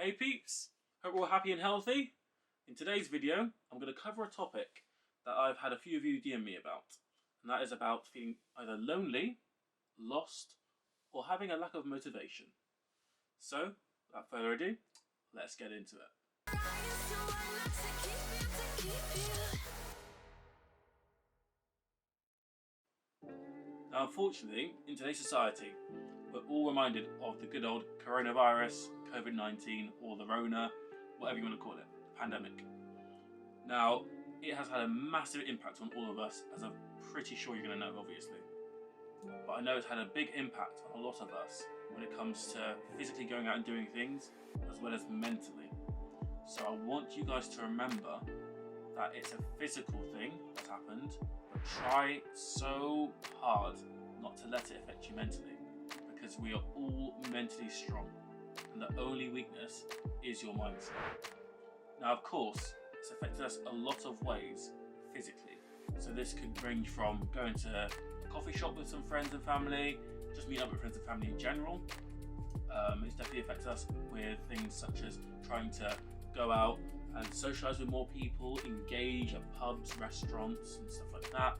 Hey peeps, hope we're all happy and healthy. In today's video, I'm going to cover a topic that I've had a few of you DM me about, and that is about feeling either lonely, lost, or having a lack of motivation. So, without further ado, let's get into it. Now, unfortunately, in today's society, we're all reminded of the good old coronavirus, COVID-19, or the Rona, whatever you want to call it, pandemic. Now, it has had a massive impact on all of us, as I'm pretty sure you're going to know, obviously. But I know it's had a big impact on a lot of us when it comes to physically going out and doing things, as well as mentally. So I want you guys to remember that it's a physical thing that's happened, but try so hard not to let it affect you mentally, because we are all mentally strong, and the only weakness is your mindset. Now, of course, it's affected us a lot of ways physically. So this could range from going to a coffee shop with some friends and family, just meeting up with friends and family in general. It's definitely affected us with things such as trying to go out and socialise with more people, engage at pubs, restaurants and stuff like that.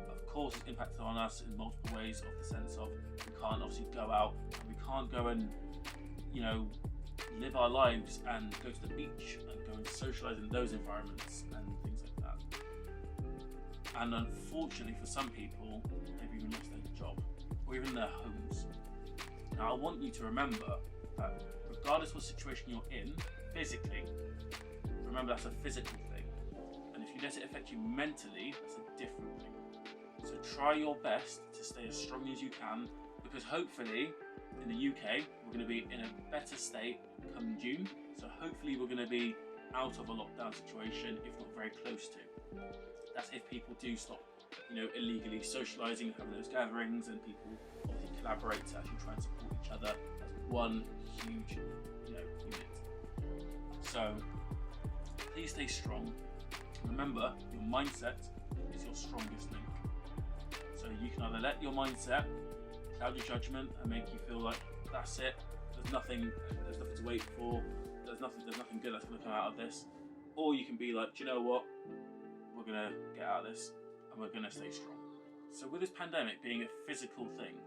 Of course, it's impacted on us in multiple ways, of the sense of we can't obviously go out and we can't go and, live our lives and go to the beach and go and socialise in those environments and things like that. And unfortunately for some people, they've even lost their job or even their homes. Now, I want you to remember that regardless of what situation you're in physically, remember that's a physical thing, and if you let it affect you mentally, that's a different thing. So try your best to stay as strong as you can, because hopefully in the UK we're going to be in a better state come June. So hopefully we're going to be out of a lockdown situation, if not very close to. That's if people do stop, illegally socialising, having those gatherings, and people obviously collaborate to actually try and support each other as one huge, unit. So please stay strong. Remember, your mindset is your strongest link. So you can either let your mindset cloud your judgment and make you feel like that's it, there's nothing to wait for, there's nothing good that's going to come out of this, or you can be like, do you know what, we're going to get out of this and we're going to stay strong. So with this pandemic being a physical thing,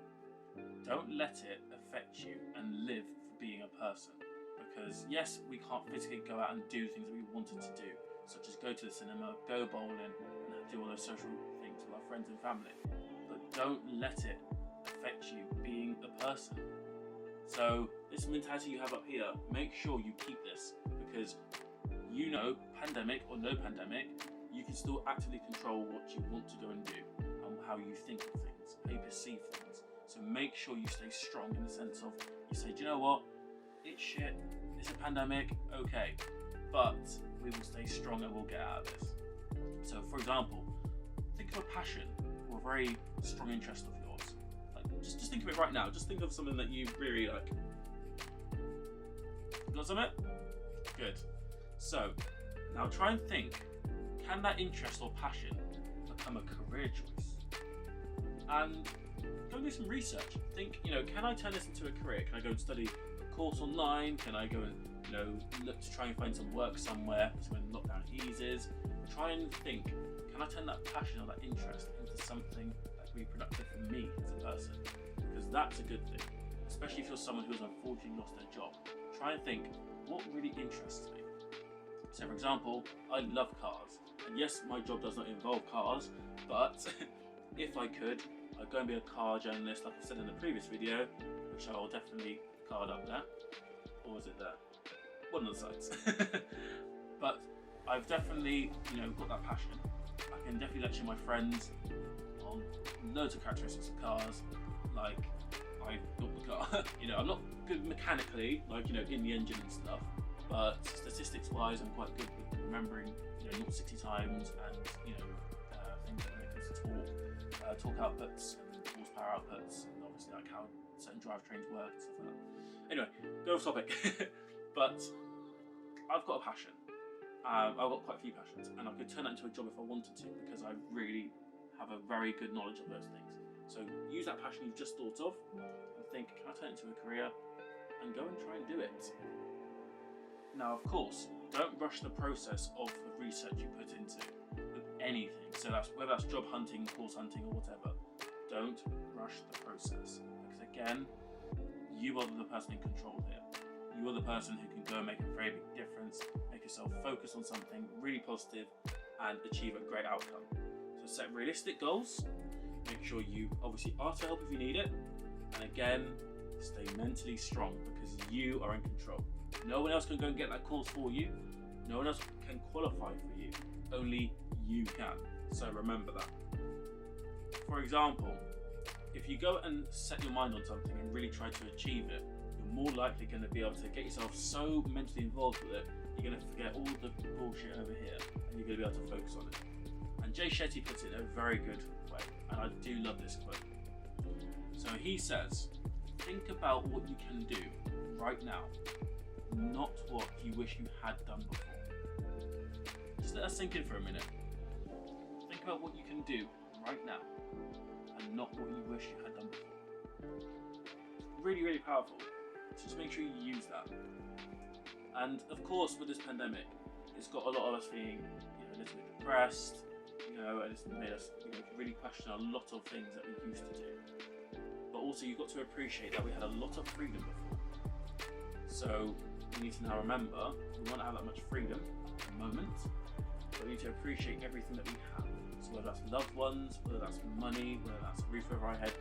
don't let it affect you and live for being a person. Because yes, we can't physically go out and do things that we wanted to do, such as go to the cinema, go bowling, and do all those social things with our friends and family. But don't let it affect you being a person. So this mentality you have up here, make sure you keep this, because pandemic or no pandemic, you can still actively control what you want to go and do and how you think of things, how you perceive things. So make sure you stay strong in the sense of, you say, do you know what, it's shit, it's a pandemic, okay, but we will stay strong and we'll get out of this. So for example, think of a passion or a very strong interest of yours. Like, just think of it right now. Just think of something that you really like. Got something? Good. So now try and think, can that interest or passion become a career choice? And go and do some research. Think, can I turn this into a career? Can I go and study a course online? Can I go and look to try and find some work somewhere so when lockdown eases? Try and think, can I turn that passion or that interest into something that can be productive for me as a person? Because that's a good thing, especially if you're someone who has unfortunately lost their job. Try and think, what really interests me? So for example, I love cars, and yes, my job does not involve cars, but if I could, I'd go and be a car journalist, like I said in the previous video, which I will definitely card up there. Or was it there? One of the sites. But I've definitely, got that passion. I can definitely lecture my friends on loads of characteristics of cars, like I built the car. I'm not good mechanically, in the engine and stuff, but statistics wise, I'm quite good with remembering, 0-60 times, and things like when it comes to torque outputs and horsepower outputs, and obviously like how certain drivetrains work and stuff like that. Anyway, go off topic. But I've got a passion. I've got quite a few passions, and I could turn that into a job if I wanted to, because I really have a very good knowledge of those things. So use that passion you've just thought of and think, can I turn it into a career? And go and try and do it. Now, of course, don't rush the process of the research you put into with anything. So that's whether that's job hunting, course hunting, or whatever. Don't rush the process, because again, you are the person in control here. You are the person who can go and make a very big difference, make yourself focus on something really positive and achieve a great outcome. So set realistic goals, make sure you obviously ask for help if you need it, and again, stay mentally strong because you are in control. No one else can go and get that course for you. No one else can qualify for you. Only you can. So remember that. For example, if you go and set your mind on something and really try to achieve it, you're more likely going to be able to get yourself so mentally involved with it, you're going to forget all the bullshit over here and you're going to be able to focus on it. And Jay Shetty puts it in a very good way, and I do love this quote. So he says, think about what you can do right now, not what you wish you had done before. Just let that sink in for a minute. Think about what you can do right now and not what you wish you had done before. Really, really powerful. So just make sure you use that. And of course, with this pandemic, it's got a lot of us feeling, a little bit depressed, and it's made us, really question a lot of things that we used to do. But also, you've got to appreciate that we had a lot of freedom before. So we need to now remember we want to have that much freedom at the moment, but we need to appreciate everything that we have. So whether that's loved ones, whether that's money, whether that's a roof over our head,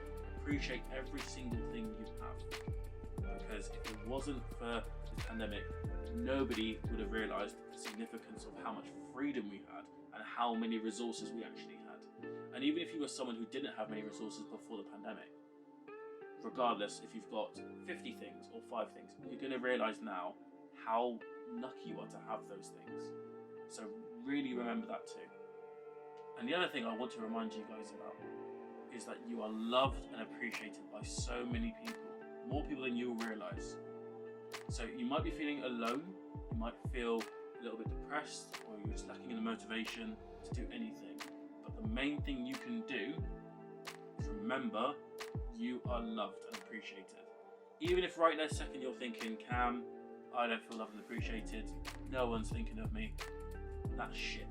appreciate every single thing you have. Because if it wasn't for this pandemic, nobody would have realised the significance of how much freedom we had and how many resources we actually had. And even if you were someone who didn't have many resources before the pandemic, regardless if you've got 50 things or 5 things, you're going to realise now how lucky you are to have those things. So really remember that too. And the other thing I want to remind you guys about is that you are loved and appreciated by so many people, more people than you'll realise. So you might be feeling alone, you might feel a little bit depressed, or you're just lacking in the motivation to do anything. But the main thing you can do is remember you are loved and appreciated. Even if right this second you're thinking, Cam, I don't feel loved and appreciated, no one's thinking of me, that's shit.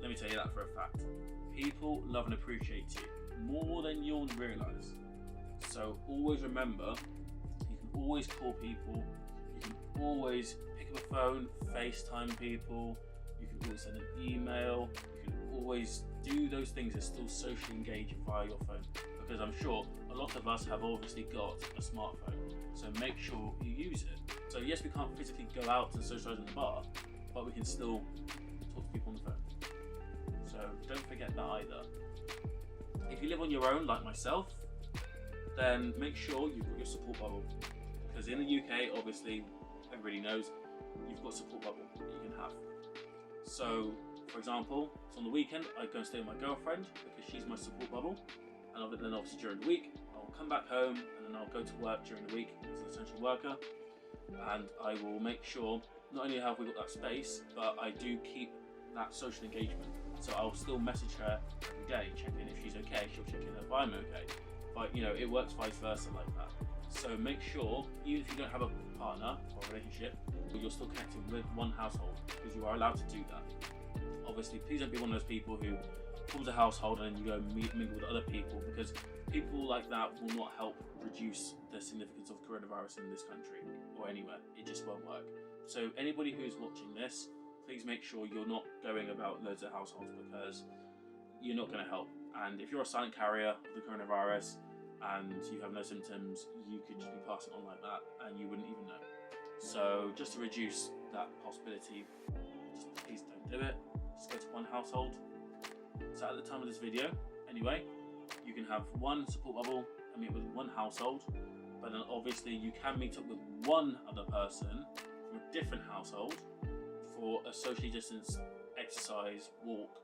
Let me tell you that for a fact. People love and appreciate you more than you'll realise. So always remember, you can always call people, you can always pick up a phone, FaceTime people, you can always send an email, you can always do those things and still socially engage via your phone. Because I'm sure a lot of us have obviously got a smartphone, so make sure you use it. So yes, we can't physically go out and socialise in the bar, but we can still talk to people on the phone. So don't forget that either. If you live on your own like myself, then make sure you've got your support bubble. Because in the UK, obviously, everybody knows, you've got a support bubble that you can have. So, for example, so on the weekend, I go and stay with my girlfriend because she's my support bubble. And then obviously during the week, I'll come back home and then I'll go to work during the week as an essential worker. And I will make sure, not only have we got that space, but I do keep that social engagement. So I'll still message her every day, check in if she's okay, she'll check in if I'm okay. But it works vice versa like that. So make sure, even if you don't have a partner or relationship, you're still connecting with one household, because you are allowed to do that. Obviously, please don't be one of those people who forms a household and you go mingle with other people, because people like that will not help reduce the significance of coronavirus in this country or anywhere. It just won't work. So anybody who's watching this, please make sure you're not going about loads of households, because you're not going to help. And if you're a silent carrier of the coronavirus and you have no symptoms, you could just be passing on like that and you wouldn't even know. So just to reduce that possibility, just please don't do it. Just go to one household. So at the time of this video, anyway, you can have one support bubble and meet with one household, but then obviously you can meet up with one other person from a different household for a socially distanced exercise, walk,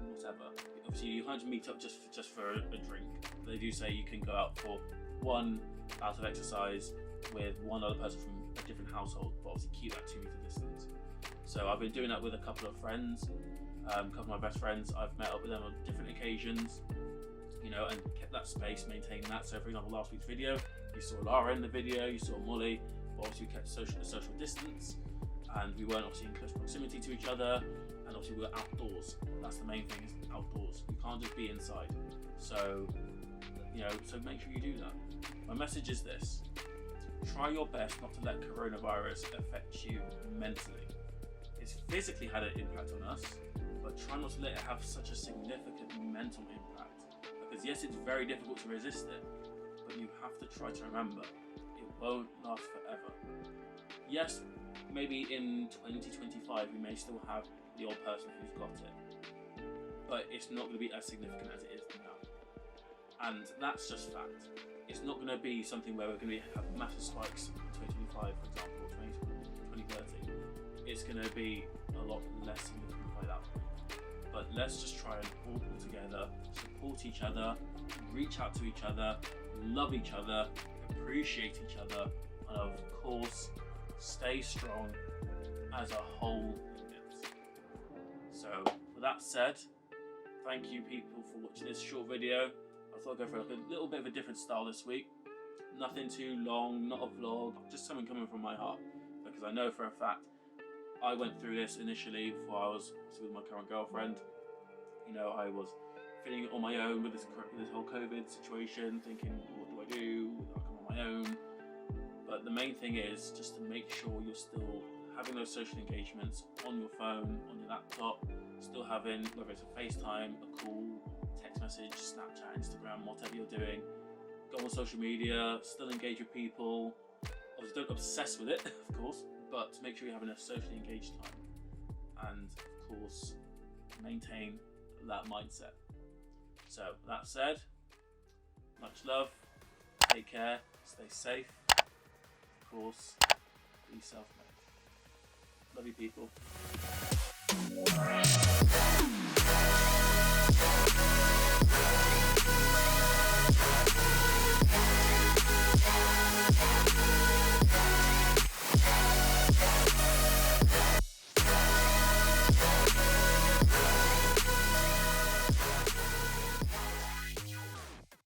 whatever. Obviously you can't meet up just for a drink. They do say you can go out for one bout of exercise with one other person from a different household, but obviously keep that 2 meter distance. So I've been doing that with a couple of friends, a couple of my best friends. I've met up with them on different occasions, and kept that space, maintained that. So for example, last week's video, you saw Lara in the video, you saw Molly, but obviously we kept a social distance, and we weren't obviously in close proximity to each other, and obviously we were outdoors. That's the main thing, is outdoors. You can't just be inside. So, so make sure you do that. My message is this: try your best not to let coronavirus affect you mentally. It's physically had an impact on us, but try not to let it have such a significant mental impact. Because yes, it's very difficult to resist it, but you have to try to remember, it won't last forever. Yes, maybe in 2025 we may still have the odd person who's got it, but it's not going to be as significant as it is now. And that's just fact. It's not going to be something where we're going to have massive spikes in 2025, for example, or 2030. It's going to be a lot less significant by that point. But let's just try and all pull together, support each other, reach out to each other, love each other, appreciate each other, and of course, stay strong as a whole unit. So, with that said, thank you people for watching this short video. I thought I'd go for a little bit of a different style this week. Nothing too long, not a vlog, just something coming from my heart. Because I know for a fact, I went through this initially before I was with my current girlfriend. I was feeling it on my own with this whole COVID situation, thinking, what do I do? I come on my own. But the main thing is just to make sure you're still having those social engagements on your phone, on your laptop, still having, whether it's a FaceTime, a call, text message, Snapchat, Instagram, whatever you're doing. Go on social media, still engage with people. Obviously don't obsess with it, of course, but to make sure you're having a socially engaged time. And of course, maintain that mindset. So that said, much love, take care, stay safe, of course, be self-made. Love you people.